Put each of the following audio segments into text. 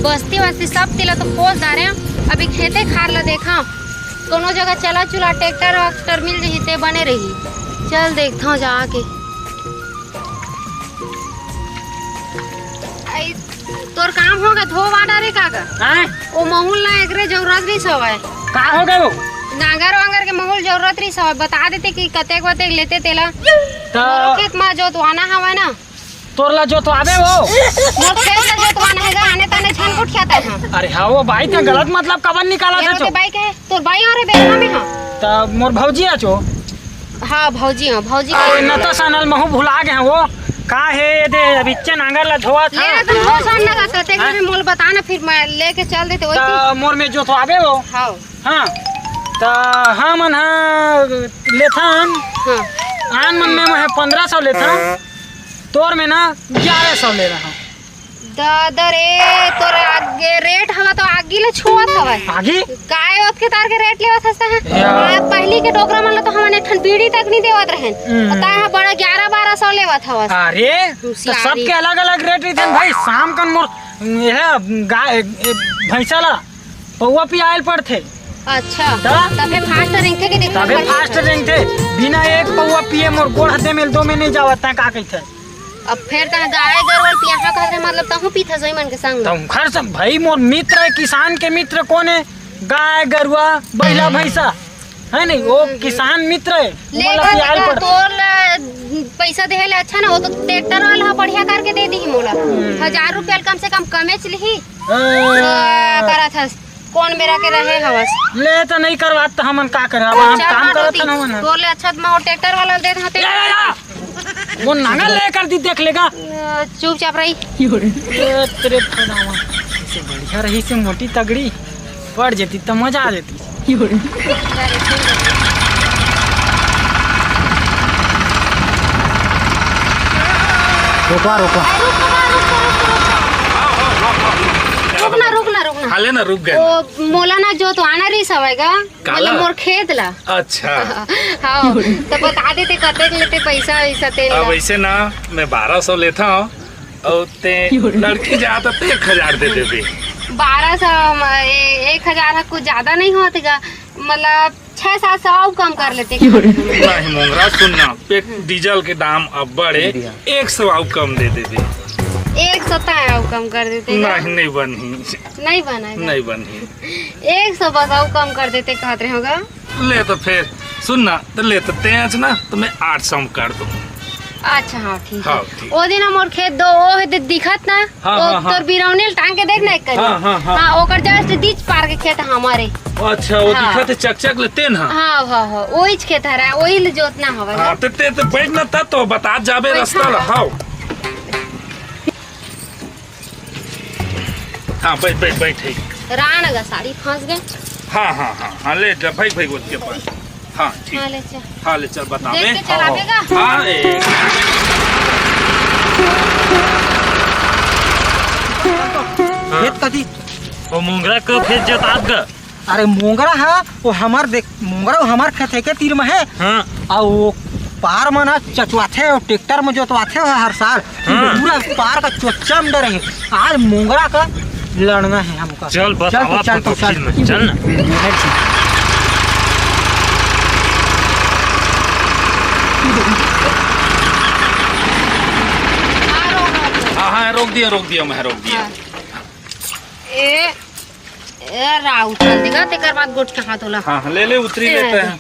बस्ती वस्ती सब तिला तो पोस डारे अभी खेते खार ला देखा कोनो जगह चला चुला ट्रैक्टर वैक्टर मिल रही ते बने रही। चल देखता हूँ जाके। तोर काम होगा धो वाडा रे काका ओ महूल ना एकरे जरूरत नहीं सवाय का हो गए वो नांगर वांगर के महूल जरूरत नहीं सवाय बता देते कि कतेक वतेक लेते तेला तो खेत में जोतवाना हवा ना तोरला जो तो आवे वो मोर खेत में जोतवाना है आने ताने छन कुट खाता है। अरे हाँ वो भाई का गलत मतलब कवन निकाला था ये बाइक है तोर भाई और बेरवा में हां तो मोर भौजी आचो। हां भौजी हां भौजी न तो सनल महू भुला गए वो का है दे बिच्चे नांगर ला धोआ था ले तो हो सन लगा कतेक में मोल बताना फिर मैं लेके चल देते वही तो मोर में जो तो आवे वो हां हां तो हम लेथन हां आन मन में मैं 1500 लेथा तोर में ना 1100 ले रहा हूं। दादा रे तोर आगे रेट हवा तो आगे ले छुआत हवा आगे काय ओत के तार के रेट लेवत हस्ता है आ पहली के डोकरा मन तो हमने ठन बीड़ी तक नहीं देवत रहन पता है बड़ा 11-1200 लेवत हवा। अरे तो सबके अलग अलग रेट रहते भाई। शाम कन मोर गाय भैंसा ला पौवा पियाल पड़थे। अच्छा तबे फास्ट रैंक के देखा तबे फास्ट रैंक थे बिना एक पौवा पिए मोर गोड़ हदे में 2 में नहीं जावत ता का कहिथे। अब फिर ता गाय गरवल पिया कहते मतलब तहु पीथा सही मन के संग तुम घर से भाई मोर मित्र है किसान के मित्र कौन है गाय गरुआ बैला भैंसा है नहीं वो किसान मित्र है लेकिन तोर पैसा देहे ले अच्छा ना वो तो ट्रैक्टर वाला बढ़िया करके दे दी मोला 1000 रुपया कम से कम कमे चली करा था कौन मेरा के रहे हवस ले तो नहीं करवात हमन का करे अब हम काम करत न हमन तोर ले अच्छा मैं ट्रैक्टर वाला दे देते वो नांगल लेकर दी देख लेगा चुपचाप रही तेरे फनावा से बढ़िया रही से मोटी तगड़ी पड़ जेती तो मजा आ जेती। रोका रोका रुकना हाले ना रुक गए ओ मोला ना जो तो आना रही सवेगा मतलब मोर खेत ला। अच्छा हाँ तो बता देते कतेक लेते पैसा ऐसा तेल अब ऐसे ना मैं 1200 लेता हूँ और ते लड़की जाता तो 1000 दे देबे। 1200 1000 कुछ ज्यादा नहीं होते का मतलब 600-700 और कम कर लेते। नहीं मोंगरा सुनना डीजल के दाम अब बढ़े 100 और कम दे देबे। 100 और कम कर देते नहीं बनी नहीं बना नहीं बनी 100 बस और कम कर देते कहते रहे होगा। ले तो फिर सुनना तो ले तो तेज ना तो मैं 800 में कर दूँ। अच्छा हाँ ठीक है ओ दिन मोर खेत दो ओ दिखत ना ओ तोर बिरौनील टांग के देखना एक करी हां ओकर जस्ट दीच पार के खेत हमारे। अच्छा वो दिखत चक लेते ना हां हां हां ओही खेत है ओही ले जोतना हवा। हां ते बैठ ना ता तो बता जाबे रास्ता ला। हां हाँ बैठ रान का साड़ी फंस गए। हाँ ले जा भाई बोल के पास। हाँ ठीक हाँ ले चल बता दे हाँ खेत कथी वो मोंगरा को खेत जोतात ग। अरे मोंगरा है वो हमार देख मोंगरा हमार खेत है के तीर में है हाँ और वो पार में ना चचवाथे और ट्रैक्टर में जोतवाथे है हर साल पूरा पार का चोचा में डरे है। आज मोंगरा का लड़ना है हमको। चल बतावा चल चल ना हाँ रोक दिया मैं रोक दिया। ए राउ चल देगा तेकर बाद गोट के हाथ होला। हाँ ले उतरी लेते हैं।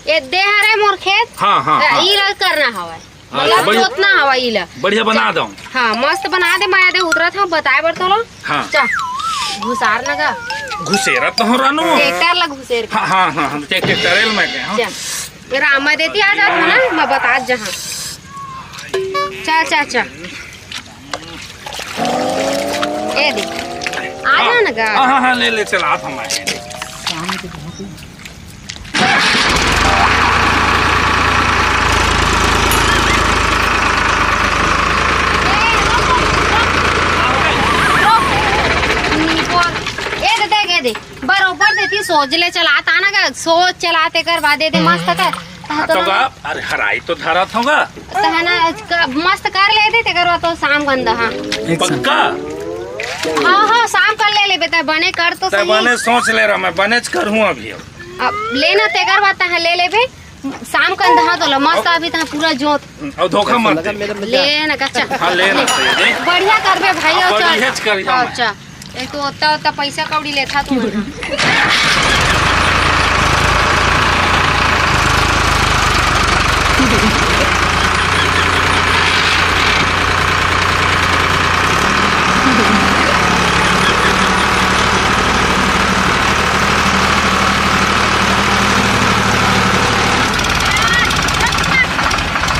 ये दे हरे मोर खेत हाँ ई रल करना हवा मतलब जोतना हवा ई ला बढ़िया बना दो। हाँ मस्त बना दे माया दे उतरा था बताए बर तो लो। हाँ चल घुसार लगा घुसेरा तो हो रानू ट्रैक्टर ला घुसेर हाँ ट्रैक्टर में के रामा देती आ जात ना मैं बता जहाँ चल ए दे आ जा ना गा। हाँ ले चल आप हमारे बरोबर देती सोच ले चलाता ना सोच चलाते कर बाद दे मस्त कर तह तो गा अरे हराई तो धरत होगा तह ना मस्त कर ले दे तेकर तो शाम गंदा हां पक्का। हां शाम कर ले लेबे त बने कर तो तब सही बने सोच ले रहा मैं बनेच करूँ अभी। अब लेना तेकर बात तह ले लेबे शाम का अंधा तो मस्त अभी तह पूरा जोत और धोखा मत दे। ले ना कच्चा हाँ ले ना सही बढ़िया करबे भाई और बढ़ियाच करी चल हम। अच्छा एक तो ओता पैसा कौड़ी लेथा तू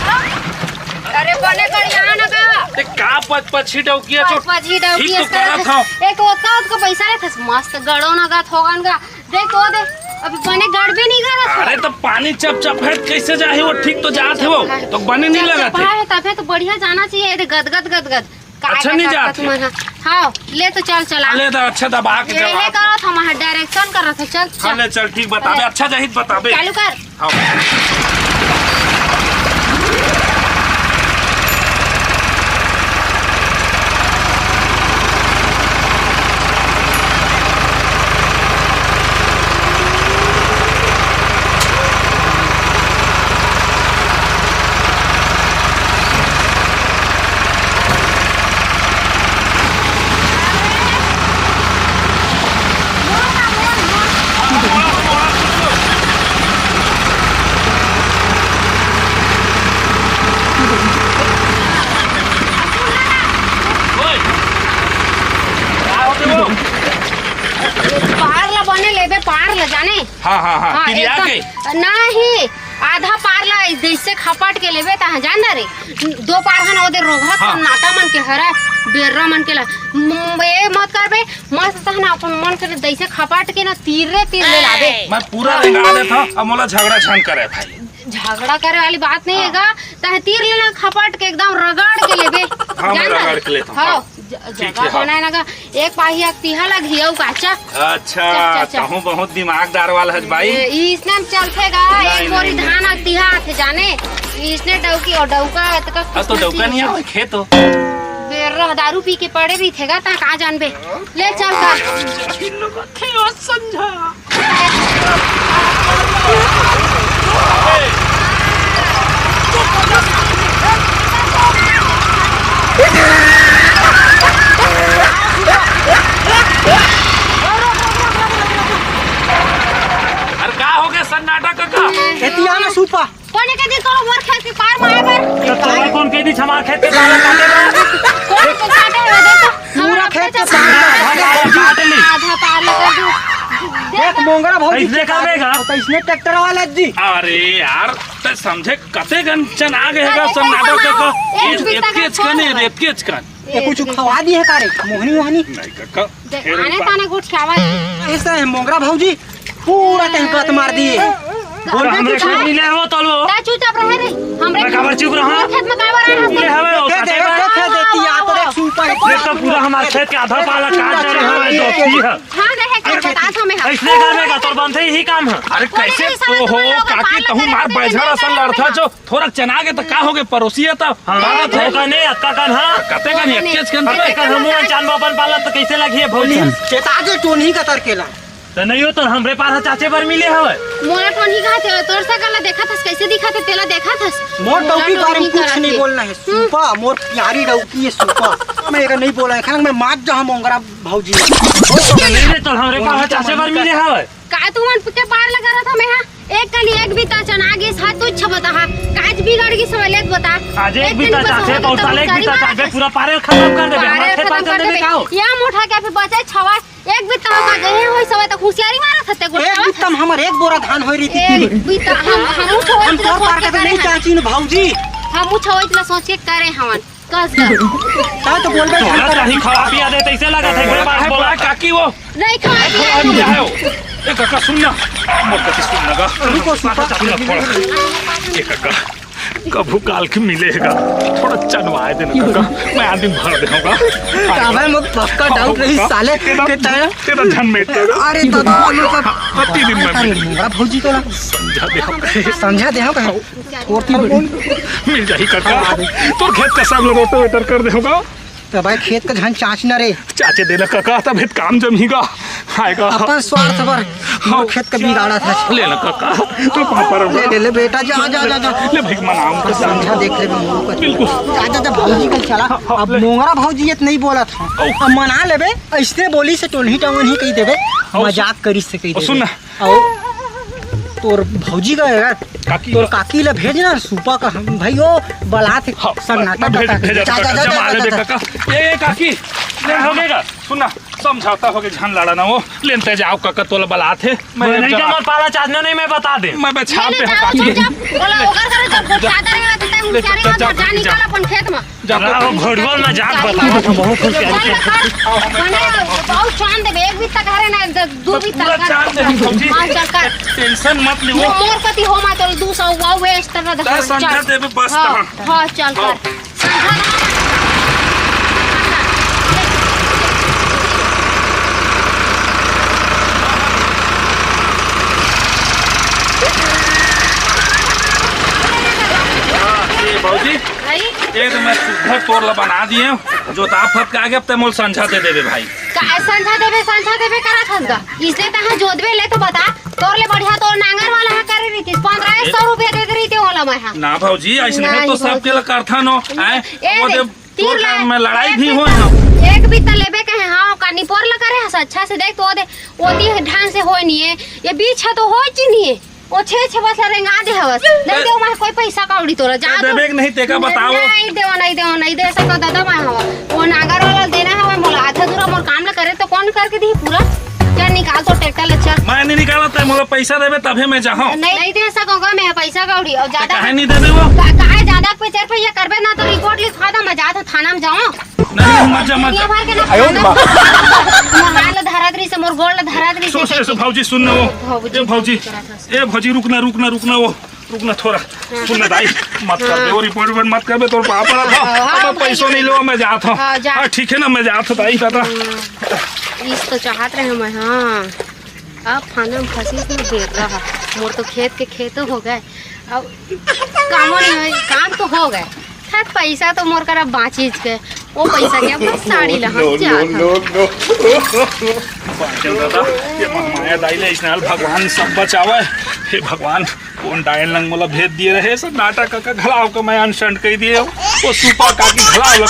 अरे बने कर यहाँ ना का ते का पछी डौकिया चोट पाजी डाउटी ठीक तो करत हूँ। एक ओता को पैसा ले थस मस्त गड़ो ना का थोगन का देख तो दे अभी बने गड़ भी नहीं करत अरे तो पानी चप चप है कैसे जाए वो ठीक तो जात है वो तो बने नहीं लगा थे। है तबे तो बढ़िया जाना चाहिए गद गद गद गद अच्छा नहीं जात है। हाँ ले तो चल चला ले तो अच्छा दबा के ये जवाब करो था हमारा डायरेक्शन कर रहा था चल हाँ ले चल ठीक बताबे अच्छा जाहिद बताबे। चालू कर हाँ। पार ला बने लेबे पार ला जाने हाँ हाँ हाँ हाँ, तिरिया के एकदम नहीं आधा पार ला जैसे खपाट के लेबे ता जान ना रे दो पार हन ओदे रोघत हाँ। नाटा मन के हरा बेर्रा मन के ला ए मत करबे मस्त तहना अपन मन के जैसे खपाट के ना तीर ले लाबे मैं पूरा रंगा देता हूँ अब मोला झगड़ा छान करे भाई। झगड़ा करे वाली बात नहीं हैगा तह तीर लेना खपाट के एकदम रगड़ के लेबे हाँ, मैं जान ना? रगड़ के लेता हूँ, हाँ हाँ। ठीक जगह है, हाँ। बनाए ना एक पाहिया तिहा लग हियौ काचा अच्छा चल। कहूँ बहुत दिमागदार वाला है भाई। इसने चलतेगा नहीं, एक बोरी नहीं, धान तिहा थे जाने इसने डौकी और डौका अब तो डौका नहीं है खेत हो बेर्रा दारू पी के पड़े भी थेगा ता कहाँ जानबे ले चल का समझा अरे का हो गया सन्नाटा काका खेतिया में सूपा कोने के दिन तोरो मोर खेत के पार मारे बर तो तोरा कौन कह दी हमार खेत के काला काटे बा कौन को काटे हो देखो पूरा खेत के काट ली आधा पार लगा दू एक मोंगरा भौजी ऐसने काटेगा? तो इसने ट्रैक्टर वाला जी अरे यार ते समझे कते गन चन आ गए है सन्नाटा काका एकेच कने रेतकेच कन ये कुछ खवा दी है कारे मोहनी मोहनी नहीं काका आने ताने गुट खावा ऐसा है मोंगरा भौजी पूरा टहकत मार दिए और हमरे खेत मिले हो तलो ता चुपचाप रहे रे हमरे मैं खबर चुप रहा मोर खेत में काबर आ मिले हवे ओ के काटे देखो बा देखे देती आ तो देख सूपा ये तो पूरा हमार खेत के आधा पाला काट रहे हवे दोस्ती है हां देखे के बता था मैं ऐसने करने का तोर बनते ही काम है अरे कैसे तो हो काकी तहु मार बैझड़ा सन लड़था जो थोड़ा चना के त का होगे पड़ोसी है त हां तो कने अक्का कन हां कते गन एकेच कन अबे कर हमू चांद अपन पाला तो कैसे लगी है भौजी चेताजे टोनी का तरकेला तो नहीं हो तो हमरे पास चाचे पर मिले हवे मोला टोनी कहा थे तोर सा गला देखा था कैसे दिखा थे तेला देखा था मोर डौकी के बारे में कुछ नहीं बोलना है सूपा मोर प्यारी डौकी है सूपा मैं ये नहीं बोला है खान मैं मार जा मोंगरा भौजी तो नहीं रे तो हमरे पास चाचे पर मिले हवे का तू मन के पार लगा रहा था मैं हां एक कली एक बीता चना गे साथ तुच्छ बता काज बिगड़ की सवालियत बता आज एक बीता चाचे पौसाले एक बीता चाचे पूरा पारे खत्म कर देबे हमारे खेत पर कर देबे का हो या मुठा के फिर बचे छवा एक बीता का गए होई सवे त खुशियारी मारा थते गुड़ एक बित्तम हमर एक बोरा धान होई रही थी एक बीता हम हम तोर पार के तो नहीं चाची न भौजी हम छवैत ला सोच के करे हमन कस कर ता तो बोलबे तोला कहीं खवा पिया दे तैसे लगा थे घर पास बोला काकी वो नहीं खा अरे क्या है वो ए काका सुनना मोर कति सुन लगा रुको सूपा ए काका कभू काल के मिलेगा थोड़ा चनवाए देना काका मैं आदमी भर दूंगा काहे में पक्का डाउट रही साले के तेरा झन में अरे दादा प्रति दिन में मोंगरा भौजी तो समझा दे मिल जाही काका तो खेत का सब लोग रोटोवेटर कर देगा तो भाई खेत का धन चाँच न रे चाचे देना काका तब हित काम जमीगा आएगा अपन स्वार्थ पर हम खेत का बिगाड़ा था ले ना काका तो पापा ले ले बेटा जा जा जा जा ले भाई मनाऊं समझा देख ले बिल्कुल जा जा भौजी कल चला अब मोंगरा भौजी ये नहीं बोला था अब मना लेबे ऐसे बोली से टोनही टवन ही कही देबे मजाक करी से कही देबे सुन ना तोर भौजी का यार तोर काकी ले भेज ना सुपा का भाई ओ बला थे सन्नाटा भेज काका ए काकी ले हो गएगा सुनना समझौता हो गया झन लड़ा ना वो लेते जाओ काका तोला बला थे मैं नहीं का मत पाला चाचना नहीं मैं बता दे मैं छाप पे काकी बोला ओकर करे जब चादर रहेगा तो तू चारे मत जा निकाल अपन खेत में जा घोड़गोल में जाक बता बहुत खुश बहुत चांद दे एक भी तक हरे ना दो भी पूरा तक चांद दे भौजी हां चल कर टेंशन मत ले वो मोर कति हो मा तो 200 वाओ वेस्ट तरह समझा देबे बस हां चल कर भौजी एक मैं सुधर तोड़ बना दिए जो ताफत का आगे अब ते मोल संझा दे देबे भाई का संझा देबे करा खंगा इसलिए तहां जोदबे ले तो बता तोर ले बढ़िया तो नांगर वाला है करे रही थी 1500 रुपया दे रही थी ओला मैं ना भौजी ऐसे तो सब के करथा नो वो दे तीर में लड़ाई भी होई हम एक भी तलेबे कहे हां कानी पोर ल करे अच्छा से देख तो दे ओती ढंग से होई नहीं है ये बीच है तो होई ची नहीं है ओ छे बस रेंगा दे हवस नहीं दे मैं कोई पैसा कौड़ी तोरा जा देबे नहीं तेका बताओ नहीं दे सको दादा मैं हवा वो नागर वाला देना हवा मोला आधा दूरा मोर काम ल करे तो कौन करके दी पूरा क्या निकाल तो ट्रैक्टर ले चल मैं नहीं निकाला त मोला पैसा देबे तबे मैं जाहूं नहीं दे सकोगा मैं पैसा कौड़ी और ज्यादा काहे नहीं देबे वो काहे ज्यादा पे 4 रुपया करबे ना तो रिपोर्ट लिखवा दा मैं जात थाना में जाऊं नहीं मजा आयो मोर धरादरी से मोर गोल धरादरी से सो भौजी सुन वो ए भौजी रुकना रुकना थोड़ा सुन दाई मत कर दे वो रिपोर्ट मत करबे तोर पापा था अब पैसा नहीं लो मैं जात हूं हां ठीक है ना मैं जात हूं दाई दादा इस तो चाहत रहे मैं हां अब खाना में फंसी में देर रहा मोर तो खेत हो गए अब काम तो हो गए पैसा तो मोर कर बाँची के वो पैसा क्या बस साड़ी लहा ये माया दाइले इसनाल भगवान सब बचावे हे भगवान कौन डायल लंग मोला भेज दिए रहे सब नाटक का घलाव का मैं अनशन कह दिए वो सुपा काकी घलाव लग